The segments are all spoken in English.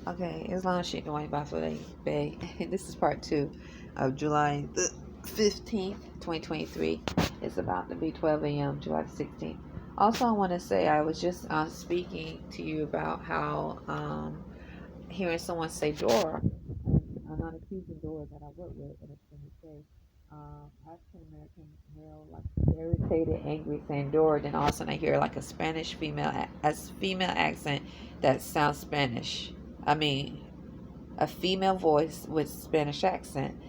Okay, as long as she can wait by for the Bay. This is part two of July the 15th, 2023. It's about to be 12 a.m., July the 16th. Also, I want to say I was just speaking to you about how hearing someone say Dora, and I'm not accusing Dora that I work with, and it's going to say African American male, like irritated, angry, saying Dora. Then all of a sudden I hear like a Spanish female accent that sounds Spanish. I mean, a female voice with Spanish accent.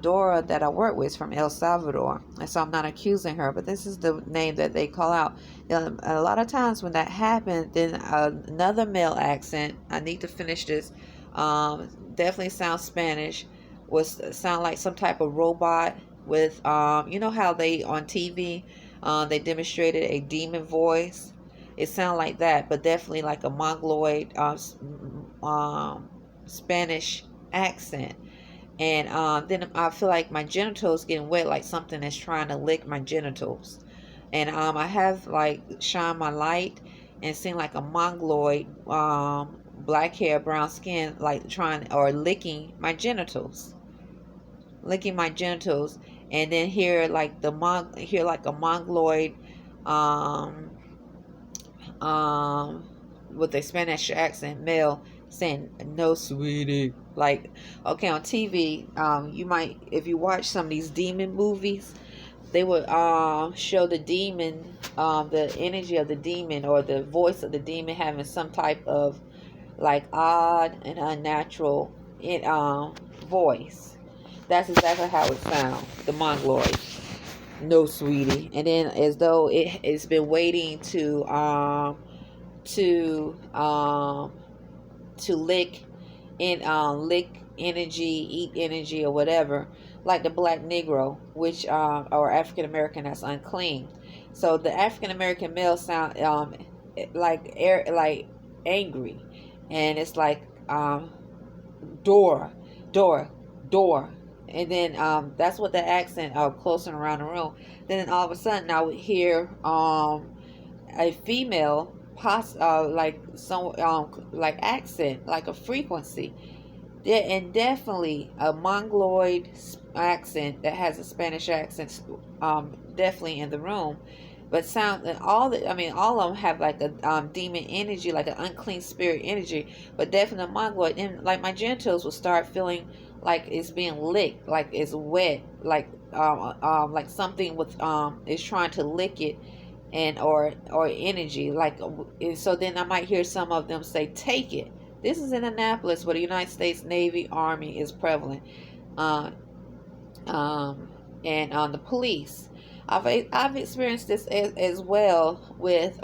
Dora that I work with is from El Salvador, and so I'm not accusing her, but this is the name that they call out. A lot of times when that happens, then another male accent. I need to finish this. Definitely sounds Spanish. Was sound like some type of robot with you know how they on TV they demonstrated a demon voice. It sounded like that, but definitely like a mongoloid Spanish accent. And then I feel like my genitals getting wet, like something is trying to lick my genitals. And I have like shine my light and seen like a mongoloid, black hair, brown skin, like trying or licking my genitals, and then hear like a mongoloid, um, um, with a Spanish accent, male, saying "No, sweetie." Like, okay, on TV, you might, if you watch some of these demon movies, they would show the demon, the energy of the demon or the voice of the demon having some type of like odd and unnatural voice. That's exactly how it sounds. The mongoloid. No, sweetie, and then as though it's been waiting to lick lick energy, eat energy, or whatever, like the black Negro, which or African American that's unclean. So the African American male sound like angry, and it's like door, door, door. And then that's what the accent close and around the room. Then all of a sudden I would hear a female like some like accent, like a frequency. And definitely a mongoloid accent that has a Spanish accent, definitely in the room. But sound all the I mean all of them have like a demon energy, like an unclean spirit energy. But definitely a mongoloid, and like my genitals will start feeling like it's being licked, like it's wet, like something with is trying to lick it, and or energy like. So then I might hear some of them say take it. This is in Annapolis where the United States Navy Army is prevalent, uh, um, and on the police. I've experienced this as well with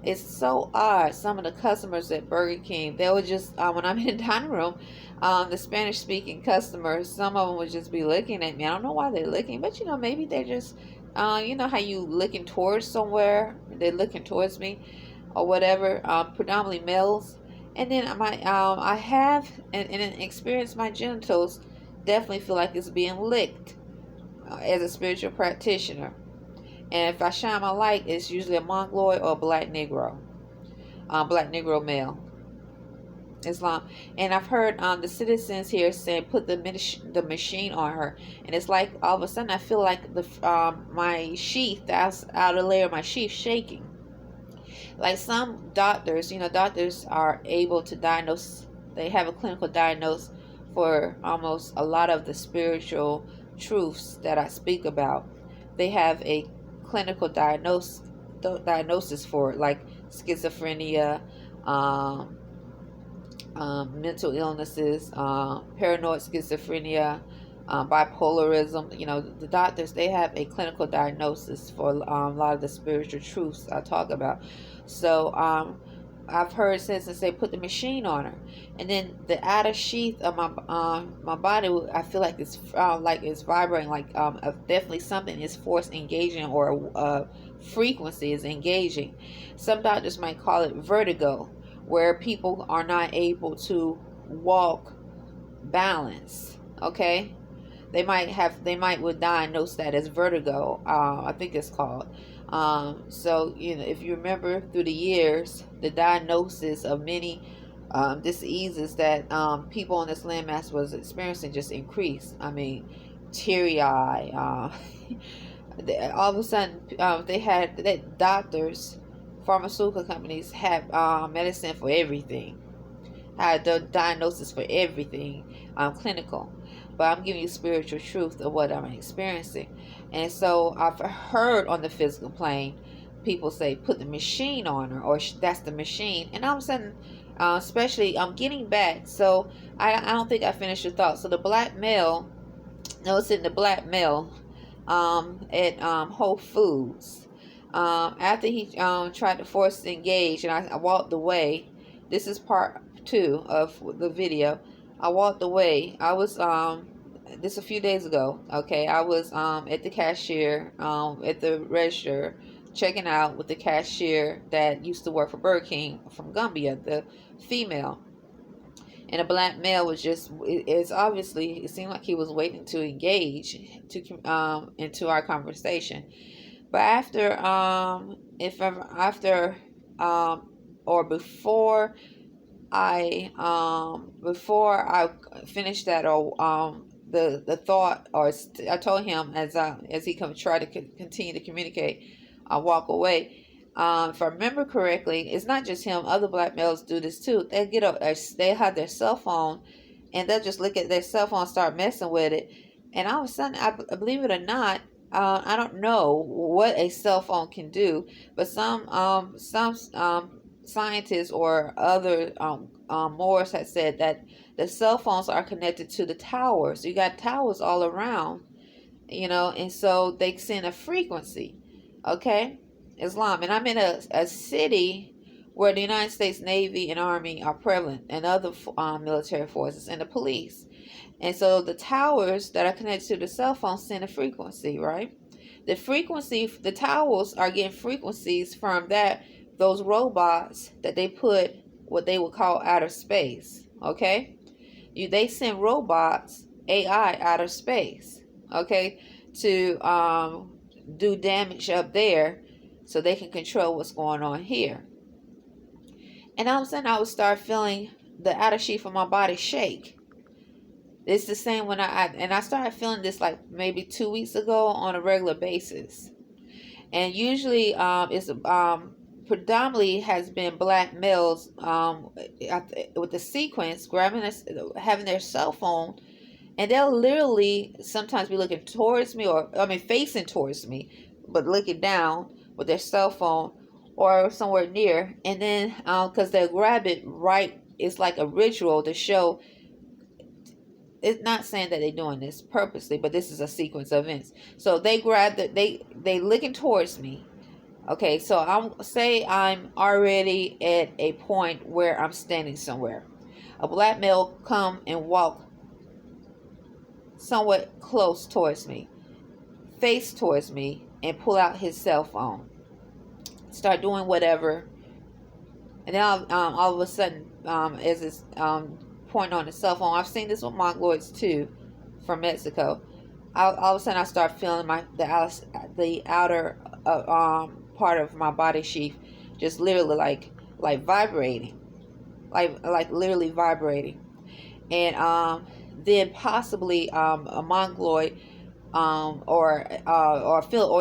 it's so odd. Some of the customers at Burger King, they would just when I'm in the dining room, the Spanish speaking customers, some of them would just be looking at me. I don't know why they're looking, but maybe they're just you know how you looking towards somewhere, they're looking towards me or whatever. Predominantly males. And then I have and experienced my genitals definitely feel like it's being licked as a spiritual practitioner. And if I shine my light, it's usually a mongoloid or a black Negro male, Islam. And I've heard the citizens here saying put the machine on her, and it's like all of a sudden I feel like the my sheath, the outer layer of my sheath, shaking. Like some doctors, doctors are able to diagnose. They have a clinical diagnosis for almost a lot of the spiritual truths that I speak about. They have a clinical diagnosis for it, like schizophrenia, um, mental illnesses, paranoid schizophrenia, bipolarism. The doctors, they have a clinical diagnosis for a lot of the spiritual truths I talk about. So I've heard citizens say put the machine on her, and then the outer sheath of my body, I feel like it's vibrating, like definitely something is force engaging, or frequency is engaging. Some doctors might call it vertigo, where people are not able to walk balance. Okay, they might would diagnose that as vertigo. I think it's called. So if you remember through the years, the diagnosis of many diseases that people on this landmass was experiencing just increased. I mean, teary eye. All of a sudden, they had that doctors, pharmaceutical companies had medicine for everything. Had the diagnosis for everything, clinical. But I'm giving you spiritual truth of what I'm experiencing. And so I've heard on the physical plane, people say, put the machine on her, or that's the machine. And all of a sudden, especially, I'm getting back. So I don't think I finished your thought. So the black male, noticing the black male at Whole Foods, after he tried to force to engage, and I walked away. This is part 2 of the video. I walked away. I was this a few days ago. Okay, I was at the cashier, at the register, checking out with the cashier that used to work for Burger King from Gambia, the female. And a black male was just, it's obviously, it seemed like he was waiting to engage to into our conversation. But after if ever after or before I finished that, or the thought, or I told him as he try to continue to communicate, I walk away. If I remember correctly, it's not just him. Other black males do this too. They have their cell phone, and they'll just look at their cell phone, and start messing with it, and all of a sudden, I believe it or not, I don't know what a cell phone can do, but some scientists or other Moors had said that the cell phones are connected to the towers. You got towers all around, and so they send a frequency. Okay, Islam, and I'm in a city where the United States Navy and Army are prevalent, and other military forces, and the police. And so the towers that are connected to the cell phone send a frequency, right? The towers are getting frequencies from those robots that they put what they would call outer space. Okay, they send robots, AI, outer space. Okay, to do damage up there, so they can control what's going on here. And all of a sudden, I would start feeling the outer sheath of my body shake. It's the same when I started feeling this like maybe 2 weeks ago on a regular basis. And usually it's predominantly has been black males with the sequence having their cell phone, and they'll literally sometimes be looking towards me, or facing towards me, but looking down with their cell phone or somewhere near, and then because they'll grab it right, it's like a ritual to show. It's not saying that they're doing this purposely, but this is a sequence of events. So they grab they looking towards me. Okay, so I'm already at a point where I'm standing somewhere. A black male come and walk somewhat close towards me, face towards me, and pull out his cell phone. Start doing whatever, and then all of a sudden, as it's pointing on the cell phone, I've seen this with Mongoloids too, from Mexico. All of a sudden, I start feeling the outer part of my body sheath just literally like vibrating, like literally vibrating, and then possibly a mongoloid, or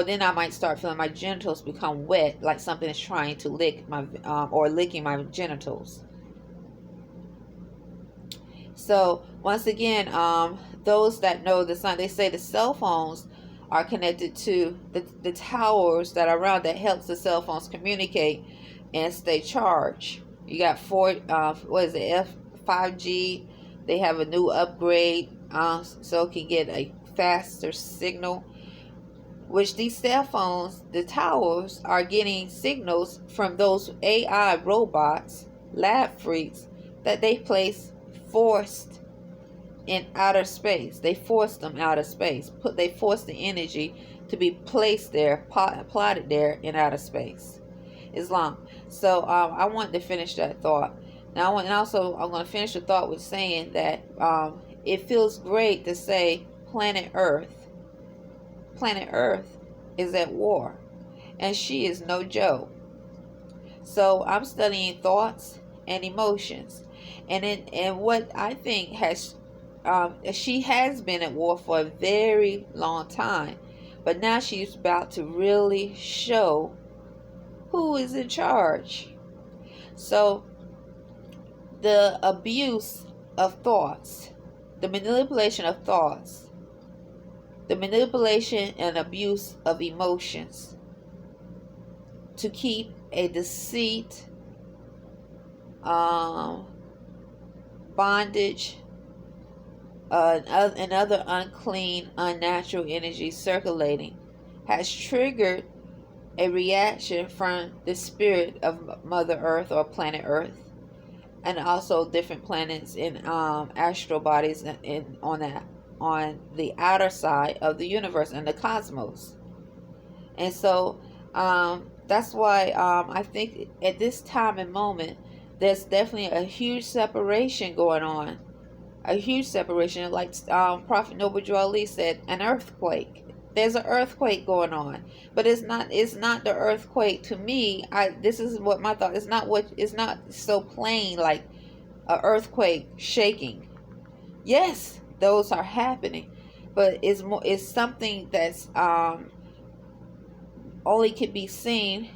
then I might start feeling my genitals become wet, like something is trying to lick my or licking my genitals. So once again, those that know the sign, they say the cell phones are connected to the towers that are around, that helps the cell phones communicate and stay charged. You got F5G. They have a new upgrade, so it can get a faster signal. Which these cell phones, the towers, are getting signals from those AI robots, lab freaks, that they forced in outer space. They forced them outer space. They forced the energy to be placed there, plotted there in outer space. Islam. So I wanted to finish that thought. Now, and also I'm going to finish the thought with saying that it feels great to say planet Earth is at war, and she is no joke. So I'm studying thoughts and emotions. And what I think has she has been at war for a very long time, but now she's about to really show who is in charge. So the abuse of thoughts, the manipulation of thoughts, the manipulation and abuse of emotions to keep a deceit, bondage, and other unclean, unnatural energy circulating has triggered a reaction from the spirit of Mother Earth or planet Earth, and also different planets in astral bodies on the outer side of the universe and the cosmos. And so that's why I think at this time and moment there's definitely a huge separation going on, a huge separation, like Prophet Noble Drew Ali said, an earthquake. There's an earthquake going on, but it's not the earthquake to me. This is what my thought. It's not so plain like an earthquake shaking. Yes, those are happening, but it's something that's only can be seen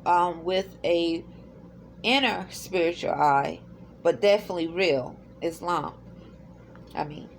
with a inner spiritual eye, but definitely real Islam. I mean,